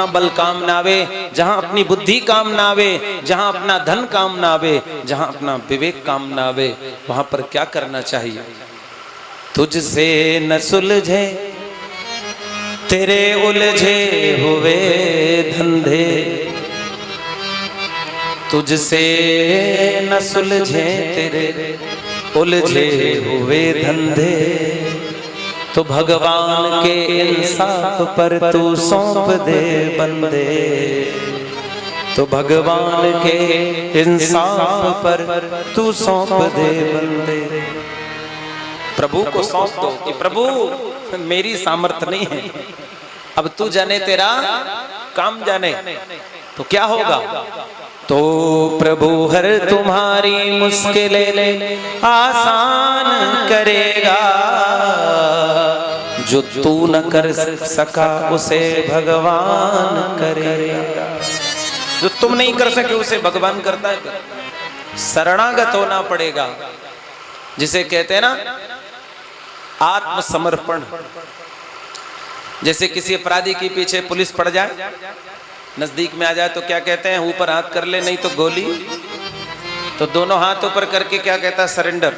बल काम ना आवे, जहां अपनी बुद्धि काम ना आवे, जहां अपना धन काम ना आवे, जहां अपना विवेक काम ना आवे, वहां पर क्या करना चाहिए? तुझसे न सुलझे तेरे उलझे हुए धंधे, तुझसे न सुलझे तेरे उलझे हुए धंधे, तो भगवान के इंसाफ पर तू सौंप दे बंदे, तो भगवान के इंसाफ पर तू सौंप दे बंदे। प्रभु को सौंप दो कि प्रभु मेरी सामर्थ्य नहीं है, अब तू जाने तेरा काम जाने, तो क्या होगा? तो प्रभु हर तुम्हारी मुश्किलें आसान करेगा, जो तू न कर सका उसे भगवान करेगा। जो तुम नहीं कर सके उसे भगवान करता है। शरणागत होना पड़ेगा, जिसे कहते हैं ना आत्मसमर्पण। जैसे किसी अपराधी के पीछे पुलिस पड़ जाए, नजदीक में आ जाए, तो क्या कहते हैं? ऊपर हाथ कर ले नहीं तो गोली। तो दोनों हाथ ऊपर करके क्या कहता है? सरेंडर।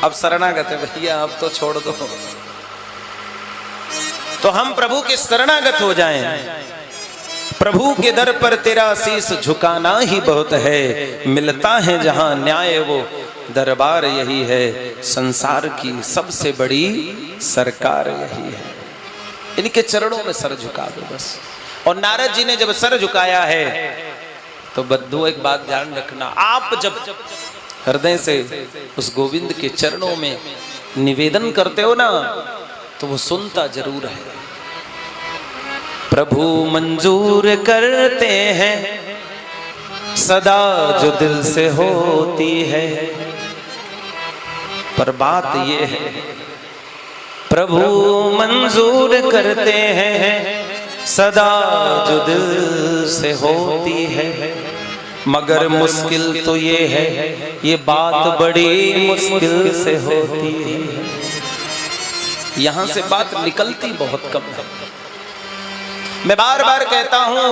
अब शरणागत है भैया, अब तो छोड़ दो। तो हम प्रभु के शरणागत हो जाएं। प्रभु के दर पर तेरा शीश झुकाना ही बहुत है, मिलता है जहां न्याय वो दरबार यही है, संसार की सबसे बड़ी सरकार यही है। इनके चरणों में सर झुका दो बस। और नारद जी ने जब सर झुकाया है तो बद्दू एक बात ध्यान रखना, आप जब हृदय से उस गोविंद के चरणों में निवेदन करते हो ना, तो वो सुनता जरूर है। प्रभु मंजूर करते हैं सदा जो दिल से होती है, पर बात ये है प्रभु मंजूर करते हैं सदा जो दिल से होती है, मगर मुश्किल तो ये है, ये बात बड़ी मुश्किल से होती है। यहां से बात निकलती बहुत कम है। मैं बार बार कहता हूं,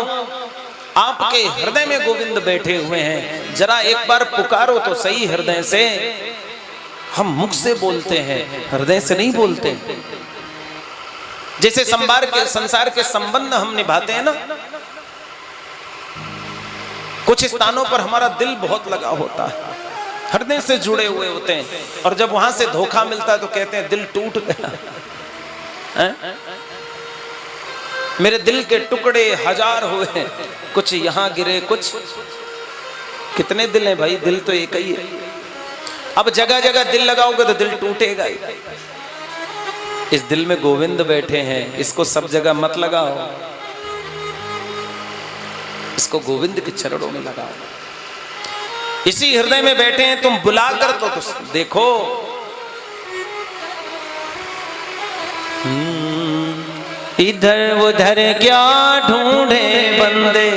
आपके हृदय में गोविंद बैठे हुए हैं, जरा एक बार पुकारो तो सही हृदय से। हम मुख से बोलते हैं, हृदय से नहीं बोलते। जैसे संसार के संबंध हम निभाते हैं ना, कुछ स्थानों पर हमारा दिल बहुत लगा होता है, हृदय से जुड़े हुए होते हैं, और जब वहां से धोखा मिलता है तो कहते हैं दिल टूट गया है? मेरे दिल के टुकड़े हजार हुए, कुछ यहां गिरे, कुछ। कितने दिल हैं भाई? दिल तो एक ही है। अब जगह जगह दिल लगाओगे तो दिल टूटेगा ही। इस दिल में गोविंद बैठे हैं, इसको सब जगह मत लगाओ, इसको गोविंद के चरणों में लगाओ। इसी हृदय में बैठे हैं, तुम बुलाकर तो देखो। इधर उधर क्या ढूंढे बंदे,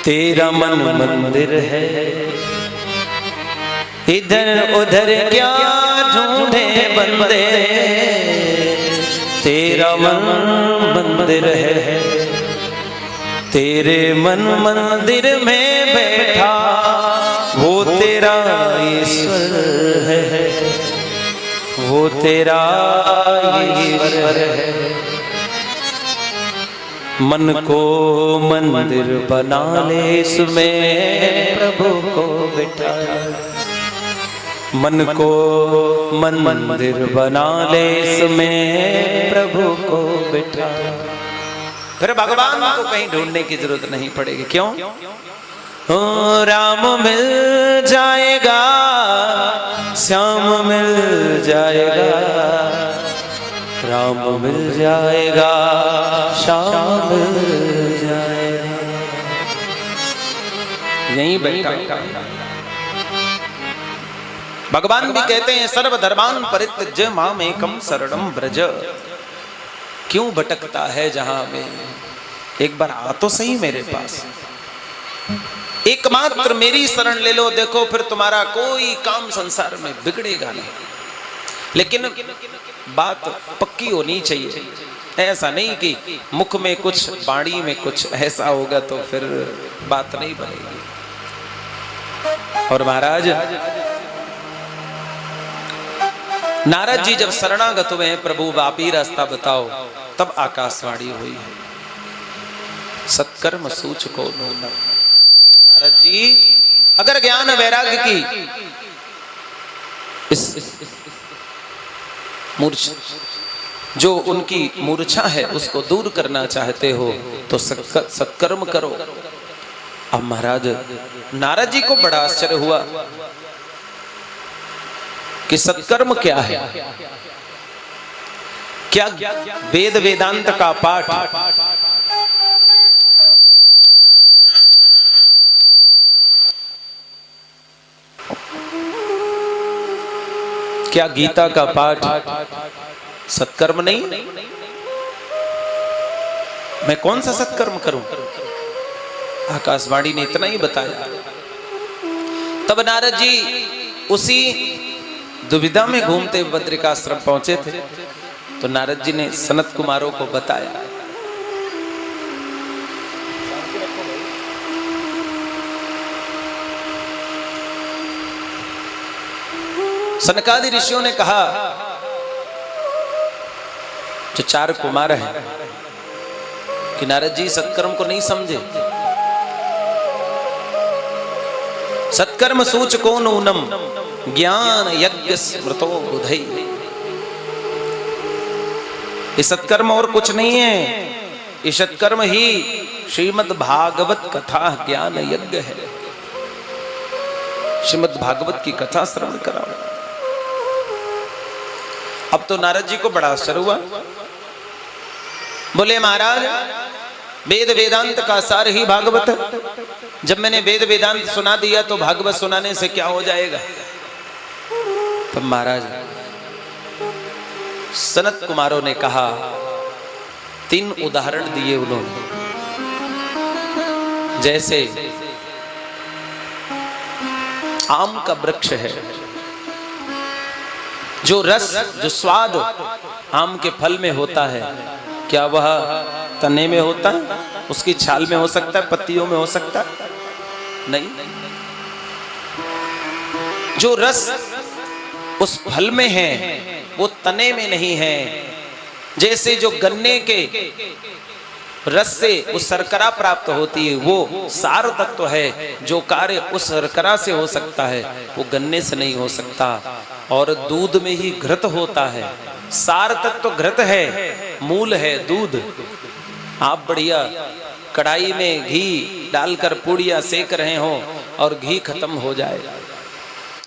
तेरा मन मंदिर है। इधर उधर क्या ढूंढे बंदे, तेरा मन मंदिर है। तेरे मन मंदिर में बैठा वो तेरा ईश्वर है, वो तेरा ईश्वर है। मन को मंदिर बना ले, इसमें प्रभु को बिठा। मन को मंदिर बना ले, इसमें प्रभु को बिठा। फिर भगवान को कहीं ढूंढने की जरूरत नहीं पड़ेगी। क्यों? ओ राम मिल जाएगा, श्याम मिल जाएगा, राम मिल जाएगा, श्याम मिल जाएगा। यहीं बैठा भगवान भी कहते हैं, सर्वधर्मान परित्यज्य माम एकम शरणम ब्रज। क्यों भटकता है जहां में? एक बार आ तो सही मेरे पास, एकमात्र मेरी शरण ले लो, देखो फिर तुम्हारा कोई काम संसार में बिगड़ेगा नहीं। लेकिन बात पक्की होनी चाहिए। ऐसा नहीं कि मुख में कुछ वाणी में कुछ, ऐसा होगा तो फिर बात नहीं बनेगी। और महाराज नारद जी जब शरणागत हुए हैं, प्रभु आप ही रास्ता बताओ, तब आकाशवाणी हुई है, सत्कर्म सूच को नूनम। नारद जी अगर ज्ञान वैराग्य की इस मूर्छा, जो उनकी मूर्छा है उसको दूर करना चाहते हो तो सत्कर्म करो। अब महाराज नारद जी को बड़ा आश्चर्य हुआ कि सत्कर्म क्या है, क्या वेद वेदांत का पाठ, क्या गीता का पाठ सत्कर्म नहीं? मैं कौन सा सत्कर्म करूं? आकाशवाणी ने इतना ही बताया। तब नारद जी उसी दुविधा में घूमते बद्रिकाश्रम पहुंचे थे, तो नारद जी ने सनत कुमारों को बताया। सनकादि ऋषियों ने कहा, जो 4 कुमार हैं, कि नारद जी सत्कर्म को नहीं समझे। सत्कर्म सूच को नूनम ज्ञान यज्ञ स्मृतो बुधई। ये सत्कर्म और कुछ नहीं है, ये सत्कर्म ही श्रीमद् भागवत कथा ज्ञान यज्ञ है। श्रीमद् भागवत की कथा श्रवण कराओ। अब तो नारद जी को बड़ा आश्चर्य हुआ, बोले महाराज वेद वेदांत का सार ही भागवत है। जब मैंने वेद वेदांत सुना दिया तो भागवत सुनाने से क्या हो जाएगा? तब महाराज सनत कुमारों ने कहा, 3 उदाहरण दिए उन्होंने। जैसे आम का वृक्ष है, जो रस जो स्वाद आम के फल में होता है, क्या वह तने में होता है? उसकी छाल में हो सकता है, पत्तियों में हो सकता है? नहीं। जो रस उस फल में है वो तने में नहीं है। जैसे जो गन्ने के रस से उस शर्करा प्राप्त होती है, वो सार तत्व है। जो कार्य उस शर्करा से हो सकता है वो गन्ने से नहीं हो सकता। और दूध में ही घृत होता है, सार तत्व घृत है, मूल है दूध। आप बढ़िया कढ़ाई में घी डालकर पूड़ियां सेक रहे हो और घी खत्म हो जाए,